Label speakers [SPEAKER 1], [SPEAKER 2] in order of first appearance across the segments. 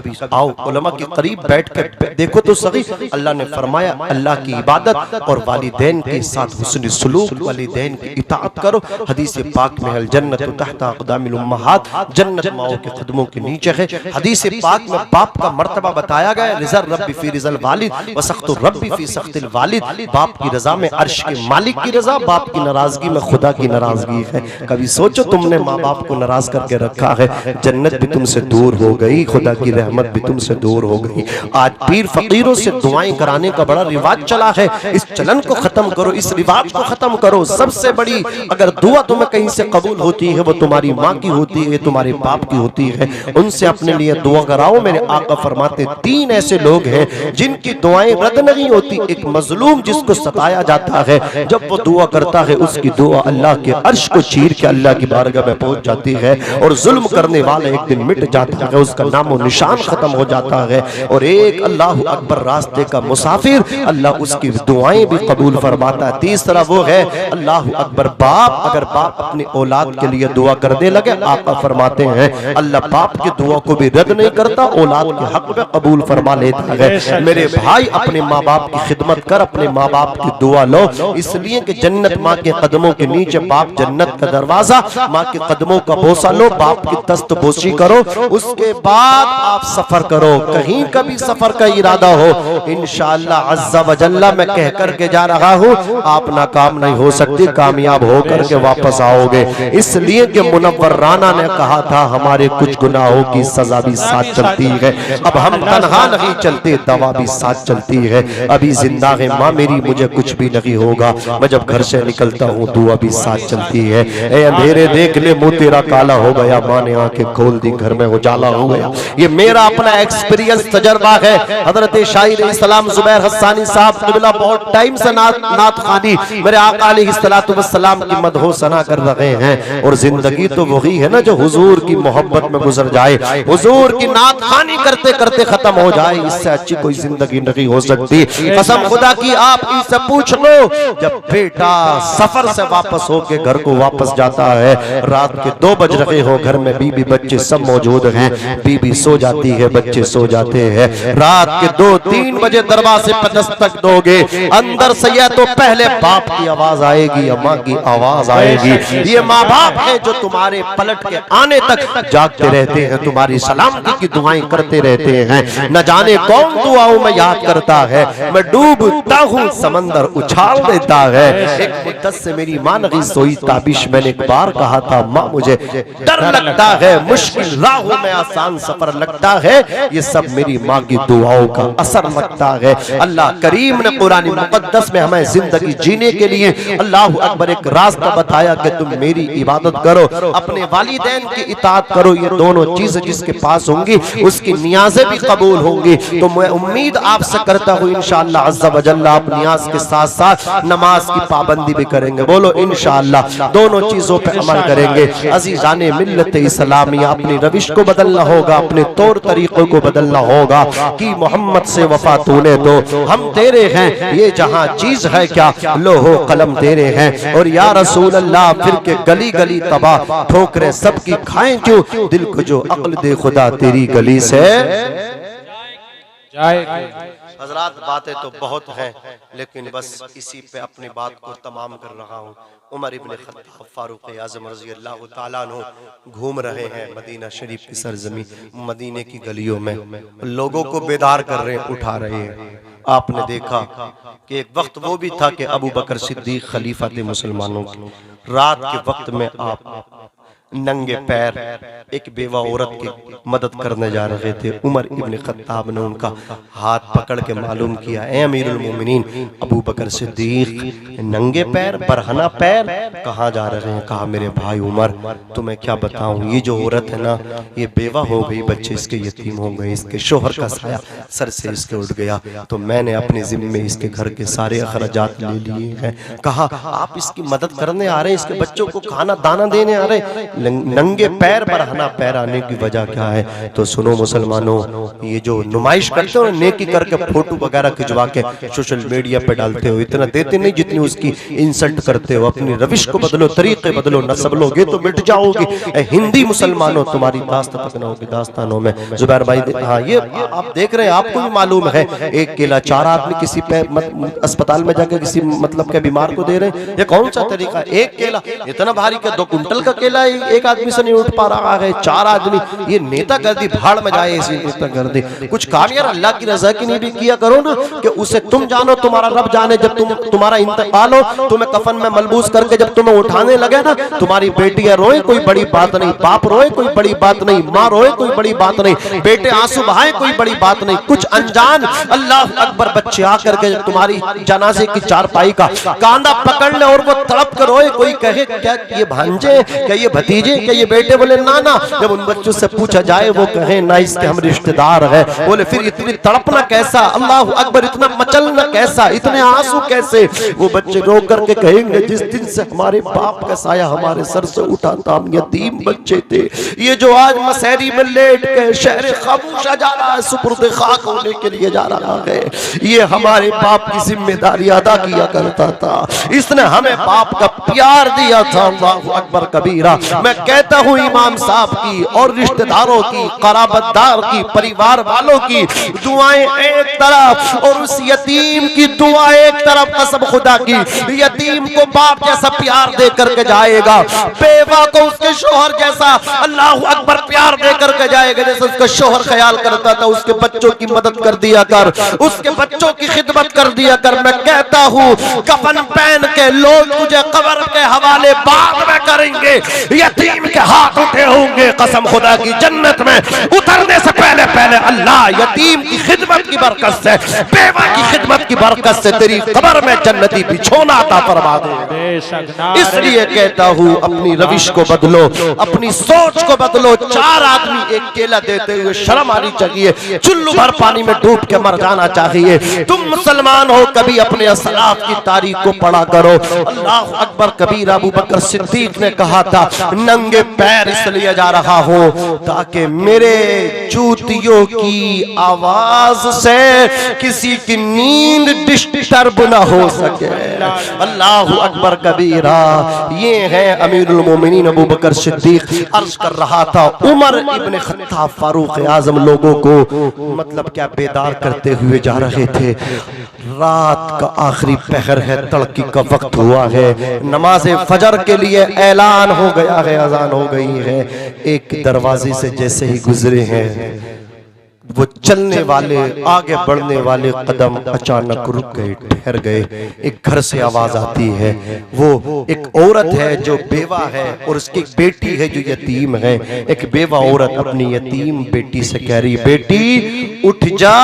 [SPEAKER 1] कभी आओ उलमा के करीब बैठ कर देखो तो सही। अल्लाह ने फरमाया अल्लाह की इबादत और वालिदैन के साथ हुस्न सुलूक, वालिदैन की इताअत करो। हदीस पाक में अल जन्नत तहत अक़दामिल उम्महात, जन्नत माओ के कदमों के नीचे है। हदीस पाक में बाप का मर्तबा बताया गया, रिज़ा रब्बी फी रिज़ल वालिद व सख्तु रब्बी फी सख्तिल वालिद। बाप की रजा में अर्श के मालिक की रजा, बाप की नाराजगी में खुदा की नाराजगी है। कभी सोचो तुमने माँ बाप को नाराज करके रखा है, जन्नत भी तुमसे दूर हो गई, खुदा की रहमत भी तुमसे दूर हो गई। आज पीर फकीरों से दुआएं कराने का बड़ा रिवाज चला है, इस चलन को खत्म करो, इस रिवाज को खत्म करो। सबसे बड़ी अगर दुआ तुम्हें कहीं से कबूल होती है वो तुम्हारी माँ की होती है, तुम्हारे बाप की होती है, उनसे अपने लिए दुआ कराओ। मेरे आका फरमाते तीन ऐसे लोग हैं जिनकी दुआएं रद्द नहीं होती। एक मजलूम जिसको सताया जाता है, जब वो दुआ करता है उसकी दुआ अल्लाह के अर्श को चीर के अल्लाह की बारगाह में पहुंच जाती है, और जुल्म करने वाला एक दिन मिट जाता है, उसका नामो निशान खत्म हो जाता है। और एक अल्लाह अकबर रास्ते का मुसाफिर, अल्लाह उसकी दुआएं भी कबूल फरमाता है। तीसरा वो है अल्लाह अकबर बाप, अगर बाप अपनी औलाद के लिए दुआ करने लगे, आका फरमाते हैं अल्लाह बाप की दुआ को भी रद्द नहीं करता, औलाद के हक में कबूल फरमा लेता है। मेरे भाई अपने माँ बाप की खिदमत कर, अपने माँ बाप की दुआ लो, इसलिए कि जन्नत माँ के कदमों के नीचे, बाप जन्नत का दरवाजा, माँ के कदमों का बोसा लो, बाप की तस्त बोसी करो, उसके बाद आप सफर करो। कहीं कभी सफर का इरादा हो, इंशाअल्लाह अज़्ज़ा व जल्ला मैं कह करके जा रहा हूँ, आप नाकाम नहीं हो सकती, कामयाब होकर के वापस आओगे। इसलिए कि मुनव्वर राना ने कहा था हमारे कुछ गुनाहों की सजा भी साथ चलती है, अब हम तन्हा नहीं चलते, दवा भी साथ चलती है। अभी जिंदा है माँ मेरी, मुझे कुछ भी नहीं होगा, मैं जब घर से निकलता हूँ दुआ भी साथ चलती है। ए अंधेरे देख ले मुँह तेरा काला हो गया, माँ ने आंखें खोल दी घर में उजाला हो गया। ये मेरा अपना एक्सपीरियंस तजर्बा है। हजरत शाहिर इस्लाम जुबैर हस्सानी साहब क़िबला बहुत टाइम से नात खानी मेरे आका अलैहिस्सलातु वस्सलाम की मदहो सना कर रहे हैं, और जिंदगी तो वही है ना जो हुजूर की मोहब्बत में गुजर जाए, हुजूर की नात खानी करते करते खत्म हो जाए। इससे अच्छी कोई जिंदगी नहीं हो सकती। कसम खुदा की आप इससे पूछ लो, जब बेटा सफर से वापस होके घर को वापस जाता है, रात के 2 बज रहे हो, घर में बीबी बच्चे सब मौजूद हैं, बीबी सो जाती है, बच्चे सो जाते हैं, रात के 2-3 बजे दरवाजे पर दस्तक दोगे, अंदर से या तो पहले बाप की आवाज आएगी या माँ की आवाज आएगी। ये माँ बाप है जो तुम्हारे पलट के आने तक जागते रहते हैं, तुम्हारी सलामती की दुआएं करते रहते हैं। न जाने कौन दुआओं में याद करता है, मैं डूबता हूँ समंदर उछाल देता है। एक मुद्दत से मेरी माँ नहीं सोई ताबिश, मैंने एक बार कहा था माँ मुझे डर लगता है, मुश्किल राहों में आसान सफर लगता है, ये सब मेरी माँ की दुआओं का असर लगता है। अल्लाह करीम ने कुरान मुकद्दस में हमें जिंदगी जीने के लिए अल्लाह अकबर एक रास्ता बताया कि तुम मेरी इबादत करो, अपने वालिदैन की इताअत करो। ये दोनों चीजें जिसके पास होंगी उसकी नियाज़ें भी कबूल होंगी। तो मैं उम्मीद आपसे करता हूँ इंशाअल्लाह अज़्ज़ा व जल्ला आप नियाज के साथ साथ नमाज की पाबंदी भी करेंगे। बोलो इंशाअल्लाह दोनों चीजों पे अमल करेंगे। अज़ीज़ाने मिल्लत इस्लामिया, अपनी रविश को बदलना होगा, अपने तौर तरीकों को बदलना होगा कि मोहम्मद से वफा तूने तो हम तेरे हैं, ये जहां चीज है क्या लोहो कलम तेरे हैं। और या रसूल अल्लाह फिर के गली गली तबाह ठोकरे सबकी खाएं क्यों, दिल को जो अक्ल दे खुदा तेरी गली से हजरात। बातें तो बहुत हैं, लेकिन बस इसी पे अपनी बात को तमाम कर रहा हूँ। उमर इब्न खत्ताब फारूक आज़म रज़ी अल्लाह तआला अन्हु घूम रहे हैं मदीना शरीफ की सरजमी, मदीने की गलियों में लोगों को बेदार कर रहे हैं, उठा रहे हैं। आपने देखा कि एक वक्त वो भी था कि अबू बकर सिद्दीक खलीफा थे मुसलमानों की, रात के वक्त में आप नंगे पैर एक बेवा औरत की मदद करने जा रहे थे। उमर इब्न खत्ताब ने उनका हाथ पकड़ के मालूम किया, ए अमीरुल मोमिनीन अबू बकर सिद्दीक, नंगे पैर बरहना पैर कहाँ जा रहे हैं? कहा मेरे भाई उमर तुम्हें क्या बताऊं, ये जो औरत है ना ये बेवा हो गई, बच्चे इसके यतीम हो गए, इसके शोहर का साया सर से इसके उठ गया, तो मैंने अपने जिम्मे इसके घर के सारे अखराजात ले लिए हैं। कहा आप इसकी मदद करने आ रहे हैं, इसके बच्चों को खाना दाना देने आ रहे हैं? नंगे पैर बरहना पैर आने की वजह क्या है? तो सुनो मुसलमानों, ये जो नुमाइश करते हो नेकी करके फोटो वगैरह खिंचवा के सोशल मीडिया पे डालते हो, इतना देते नहीं जितनी उसकी इंसल्ट करते हो। अपनी रविश को बदलो, तरीके बदलो, न सबलोगे तो मिट जाओगे। हिंदी मुसलमानों, तुम्हारी दास्तान पकना होगी दास्तानों में। जुबैर भाई, हाँ ये आप देख रहे हैं, आपको भी मालूम है, एक केला 4 आदमी किसी पे अस्पताल में जाकर किसी मतलब के बीमार को दे रहे हैं। ये कौन सा तरीका? एक केला इतना भारी का 2 कुंटल का केला एक आदमी से नहीं उठ पा रहा है, 4 आदमी। ये नेता गर्दी भाड़ में जाए, इसी नेता गर्दी। कुछ काम यार अल्लाह की रजा की नहीं भी किया करो ना, कि उसे तुम जानो तुम्हारा रब जाने। जब तुम्हारा इंतकाल हो, तुम्हें कफन में मलबूस करके जब तुम्हें उठाने लगे ना, तुम्हारी बेटियां रोए कोई बड़ी बात नहीं, बाप रोए कोई बड़ी बात नहीं, माँ रोए कोई बड़ी बात नहीं, बेटे आंसू बहाए कोई बड़ी बात नहीं। कुछ अनजान अल्लाह अकबर बच्चे आकर के तुम्हारी जनाजे की चारपाई का कांधा पकड़ ले और वो तड़प कर रोए, कोई कहे क्या ये भांजे, क्या ये भतीजे, क्या ये बेटे? बोले ना ना। जब उन बच्चों से पूछा जाए वो कहे ना, इसके हम रिश्तेदार हैं। बोले फिर इतनी तड़पना कैसा? अल्लाह अकबर, इतना मचलना कैसा, इतने आंसू कैसे? वो बच्चे रो करके कहेंगे जिस दिन से हमारे बाप का साया हमारे सर से उठा था, हम यतीम बच्चे थे। ये जो आज मसहरी में लेट के शहर खामोशा जा रहा है, सुपुर्द खाक होने के लिए जा रहा है, ये हमारे बाप की जिम्मेदारी अदा किया करता था। इसने हमें बाप का प्यार दिया था। अल्लाहु अकबर कबीरा। मैं कहता हूँ इमाम साहब की और रिश्तेदारों की, कराबतदार की, परिवार वालों की दुआएं एक तरफ और उस यतीम की दुआ एक तरफ। कसम खुदा की, यतीम को बाप जैसा प्यार दे करके जाएगा, बेवा को उसके शोहर जैसा अल्लाहु अकबर प्यार दे करके जाएगा, जैसे उसका शोहर ख्याल करता था। उसके बच्चों की मदद कर दिया कर, उसके बच्चों की खिदमत कर दिया कर। मैं कहता हूँ कफन पहन के लोग तुझे कब्र के हवाले बाद में करेंगे, यतीम के हाथ उठे होंगे। कसम खुदा की, जन्नत में उतरने से पहले पहले अल्लाह यतीम की खिदमत की बरकत से, बेवा की खिदमत की बरकत से तेरी कब्र में जन्नती बिछोना अता फरमा दे। इसलिए कहता हूँ अपनी रविश को बदलो, अपनी सोच को बदलो। 4 आदमी एक केला देते हुए शर्म आनी चाहिए, चुल्लू भर पानी में डूब के मर जाना चाहिए। तुम मुसलमान हो, कभी अपने असलाफ की तारीख को पढ़ा करो। अल्लाह अकबर कबीर। अबू बकर सिद्दीक ने कहा था, नंगे पैर इसलिए जा रहा हूँ ताकि मेरे जूतियों की आवाज से किसी की नींद डिस्टर्ब न हो सके। अल्लाह अकबर कबीरा। ये है अमीरुल मोमिनीन अबू बकर सिद्दीक। अर्ज कर रहा था, उमर इब्न खत्ताब फारूक आजम लोगों को मतलब क्या बेदार करते हुए जा रहे थे। रात का आखिरी पहर है, तड़की का वक्त हुआ है, नमाज फजर के लिए ऐलान हो गया है, अजान हो गई है। एक दरवाजे से जैसे ही गुजरे हैं, वो चलने वाले, आगे बढ़ने वाले कदम अचानक रुक गए, ठहर गए। एक घर से आवाज आती है, वो एक औरत है जो बेवा है और उसकी एक बेटी है जो यतीम है। एक बेवा औरत अपनी यतीम बेटी से कह रही, बेटी उठ जा,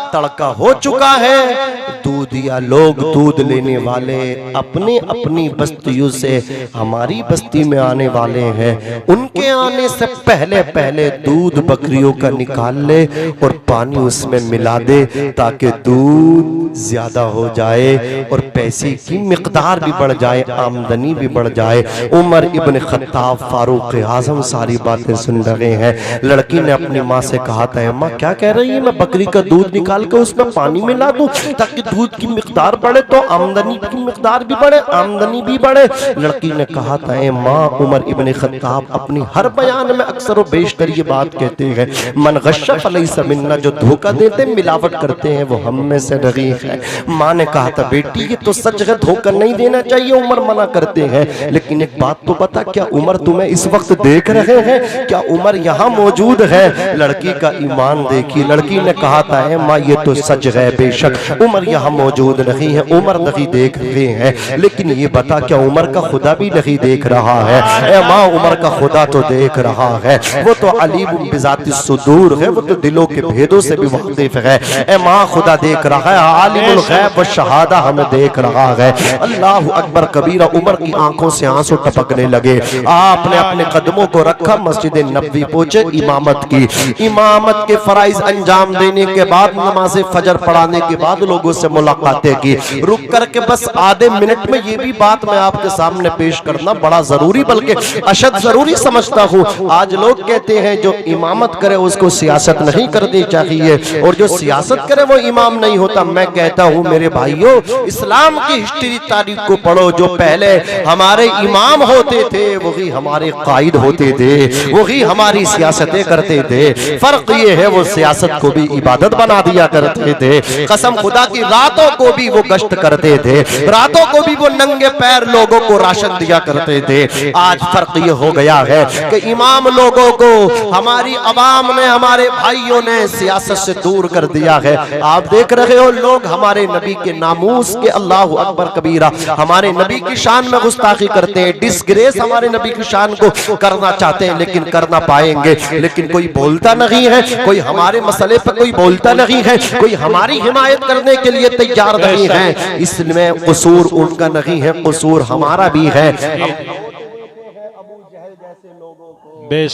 [SPEAKER 1] तड़का हो चुका है, दूध या लोग दूध लेने वाले अपने अपनी बस्तियों से हमारी बस्ती में आने वाले हैं, उनके आने से पहले पहले दूध बकरियों का निकाल ले और पानी उसमें मिला दे ताकि दूध ज्यादा हो जाए और पैसे की मिकदार भी बढ़ जाए, आमदनी भी बढ़ जाए। उमर इब्न खत्ताब फारूक आजम सारी बातें सुन रहे हैं। लड़की ने अपनी माँ से कहा था, माँ क्या कह रही है, मैं बकरी का दूध निकाल के उसमें पानी मिला दूं ताकि दूध की मिकदार बढ़े तो आमदनी की मिकदार भी बढ़े, आमदनी भी बढ़े। लड़की ने कहा था, माँ उमर इब्न खत्ताब अपनी हर बयान में अक्सर बेशतर ये बात कहते हैं, मन गश्शा फलैसा मिन्ना, जो धोखा देते मिलावट करते हैं वो हम में से नहीं है। माँ ने कहा था, बेटी ये तो सच है, धोखा नहीं देना चाहिए, उमर मना करते हैं, लेकिन एक बात तो बता, क्या उमर तुम्हें इस वक्त देख रहे हैं, क्या उमर यहाँ मौजूद है? लड़की का ईमान देखी। लड़की ने कहा था, माँ ये तो सच है, बेशक उमर यहाँ मौजूद नहीं है, उमर नहीं देख रहे हैं, लेकिन ये बता क्या उमर का खुदा भी नहीं देख रहा है? ए माँ, उमर का खुदा तो देख रहा है, वो तो अलीम बिज़ाति सुदूर है, वो तो दिलों के भेदों से भी वाकिफ है। ए माँ, खुदा देख रहा है, आलिमुल गैब व शहादा हमें देख रहा है। अल्लाह अकबर कबीरा। उमर की आंखों से आंसू टपकने लगे। आपने अपने कदमों को रखा, मस्जिद नबवी पहुंचे, इमामत की। इमामत के फराइज अंजाम देने के बाद नमाज फजर पढ़ाने के बाद लोगों से मुलाकातें की। रुक करके बस आधे मिनट में ये भी बात मैं आपके सामने पेश करना बड़ा जरूरी बल्कि अशद जरूरी समझता हूँ। आज लोग कहते हैं जो इमामत करे उसको सियासत नहीं करनी चाहिए और जो सियासत करे वो इमाम नहीं होता। मैं कहता हूँ मेरे भाइयों, इस्लाम की हिस्ट्री तारीख को पढ़ो। जो पहले हमारे इमाम होते थे वही हमारे कायद होते थे, वही हमारी सियासतें करते थे। फर्क ये है वो सियासत को भी इबादत बना दिया करते थे। कसम खुदा की रातों को भी वो गश्त करते थे, रातों को भी वो नंगे पैर लोगों को राशन दिया करते थे। आज फर्क ये हो गया है कि इमाम लोगों को हमारी अवाम ने, हमारे भाइयों ने सियासत से दूर कर दिया है। आप देख रहे हो लोग हमारे नबी के नामूस के, अल्लाहु अकबर कबीरा, हमारे नबी की शान में गुस्ताखी करते हैं, डिसग्रेस हमारे नबी की शान को करना चाहते हैं लेकिन कर ना पाएंगे। लेकिन कोई बोलता नहीं है, कोई हमारे मसले पर कोई बोलता नहीं है, कोई हमारी हिमायत करने के लिए तैयार नहीं है। इसमें कसूर उनका नहीं है, कसूर हमारा भी है।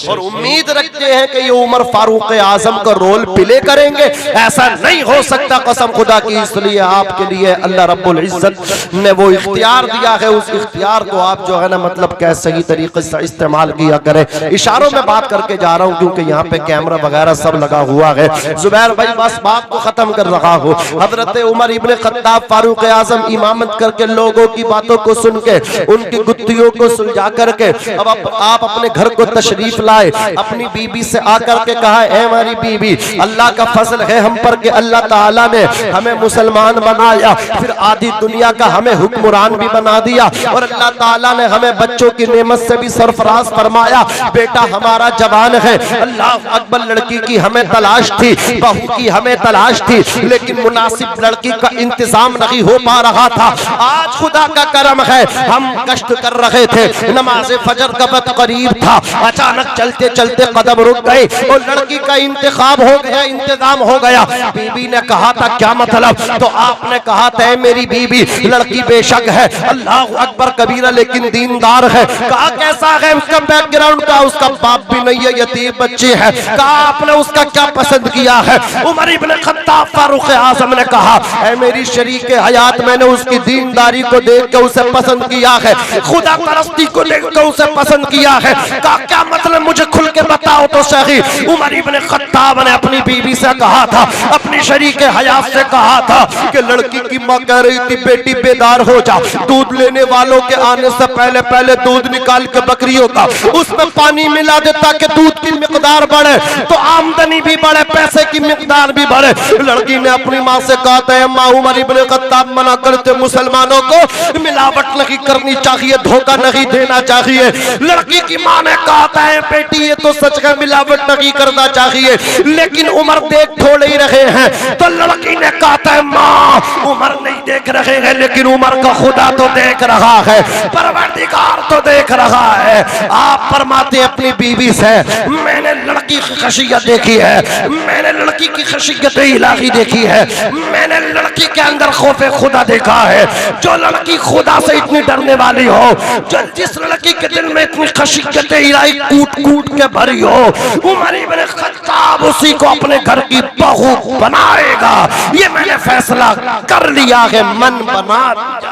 [SPEAKER 1] और उम्मीद रखते हैं कि ये उमर फारूक आजम का रोल प्ले करेंगे, ऐसा नहीं हो सकता कसम खुदा की। इसलिए आपके लिए अल्लाह रब्बुल इज्जत ने वो इख्तियार दिया है, उस इख्तियार को आप जो है ना मतलब क्या सही तरीके से इस्तेमाल किया करें। इशारों में बात करके जा रहा हूँ क्योंकि यहाँ पे कैमरा वगैरह सब लगा हुआ है। जुबैर भाई बस बात को खत्म कर रहा हूँ। हजरत उमर इब्ने खत्ताब फारूक आजम इमामत करके लोगों की बातों को सुन के, उनकी गुत्थियों को सुलझा करके अब आप अपने घर को तशरीफ लाए। अपनी बीबी से आकर के कहा, ऐ हमारी बीबी, अल्लाह का फजल है हम पर कि अल्लाह ताला ने हमें मुसलमान बनाया, फिर आधी दुनिया का हमें हुक्मरान भी बना दिया और अल्लाह ताला ने हमें बच्चों की नेमत से भी सरफराज फरमाया। बेटा हमारा जवान है, अल्लाह अकबर, लड़की की हमें तलाश थी, बहू की हमें तलाश थी, लेकिन मुनासिब लड़की का इंतजाम नहीं हो पा रहा था। आज खुदा का करम है, हम कष्ट कर रहे थे, नमाज फजर का वक्त करीब था, अचानक चलते चलते कदम रुक गए और लड़की का इंतखाब हो गया, इंतजाम हो गया। बीबी ने कहा था क्या मतलब, तो आपने कहा था मेरी बीबी, लड़की बेशक है अल्लाह अकबर कबीरा लेकिन दीनदार है। कहा कैसा है, उसका बैकग्राउंड का, उसका बाप भी नहीं है, यतीम बच्ची है। कहा आपने उसका क्या पसंद किया है। उमर इब्ने खत्ताब फारूक आजम ने कहा, ऐ मेरी शरीक हयात, मैंने उसकी दीनदारी को देख के उसे पसंद किया है, खुदा परस्ती को देख के उसे पसंद किया है। कहा क्या मतलब, मुझे खुल के बताओ तो सही। उमर इब्ने खत्ताब ने अपनी बीवी से कहा था, अपनी शरीक हयात से कहा था कि लड़की की माँ कह रही थी बेटी बेदार हो जा, दूध लेने वालों के आने से पहले पहले दूध निकाल के बकरियों का उसमें पानी मिला दे ताकि दूध की मिकदार बढ़े तो आमदनी भी बढ़े, पैसे की मिकदार भी बढ़े। लड़की ने अपनी माँ से कहा था, माँ उमर इब्ने खत्ताब मना करते मुसलमानों को मिलावट नहीं करनी चाहिए, धोखा नहीं देना चाहिए। लड़की की माँ ने कहा था, बेटी ये तो सच है मिलावट नहीं करना चाहिए, लेकिन उमर देख थोड़े ही रहे हैं। तो लड़की ने कहा था, माँ उमर नहीं देख रहे हैं लेकिन उमर का खुदा तो देख रहा है, परवरदिगार तो देख रहा है। आप फरमाते अपनी बीवी से, मैंने लड़की की खशियत देखी है, मैंने लड़की की खशियत इलाही देखी है, मैंने लड़की के अंदर खौफे खुदा देखा है। जो लड़की खुदा से इतनी डरने वाली हो, जो जिस लड़की के दिल में इतनी खशियत इलाही कूट कूट के भरी हो, उमर इब्ने खत्ताब उसी को अपने घर की बहू बनाएगा। ये मैंने फैसला कर लिया है, मन बना लिया।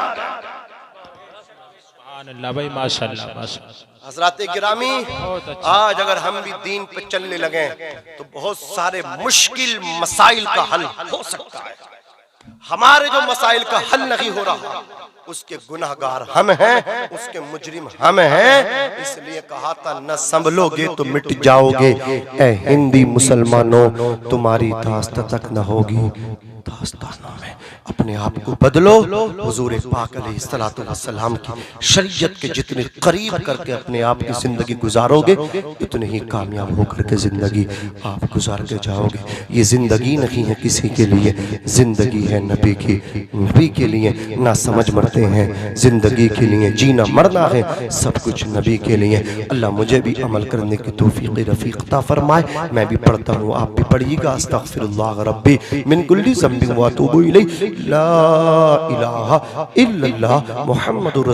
[SPEAKER 2] भाई माशाअल्लाह माशाअल्लाह।
[SPEAKER 1] हज़रात गिरामी, आज अगर हम भी दीन पे चलने लगे तो बहुत सारे मुश्किल मसाइल का हल हो सकता है। हमारे जो मसाइल का हल नहीं हो रहा उसके गुनहगार हम हैं, उसके मुजरिम हम हैं। इसलिए कहा था न संभलोगे तो मिट जाओगे, ए हिंदी मुसलमानों तुम्हारी दास्त तक न होगी। दास्तानों में अपने आप को बदलो, हुजूर पाक अलैहिस्सलातु वस्सलाम की शरीयत के जितने करीब करके अपने आप की जिंदगी गुजारोगे उतने ही कामयाब होकर के जिंदगी आप गुजार के जाओगे। ये जिंदगी नहीं है किसी के लिए, जिंदगी है नबी की, नबी के लिए ना समझ मरते हैं, जिंदगी के लिए जीना मरना है, सब कुछ नबी के लिए। अल्लाह मुझे भी अमल करने की तौफीक रफीक अता फरमाए। मैं भी पढ़ता हूँ, आप भी पढ़िएगा। अस्तगफिरुल्लाह रब्बी मिन कुल्ली ज़ंबिन व अतूबु इलैहि, ला इलाहा इल्लल्लाह मुहम्मदुर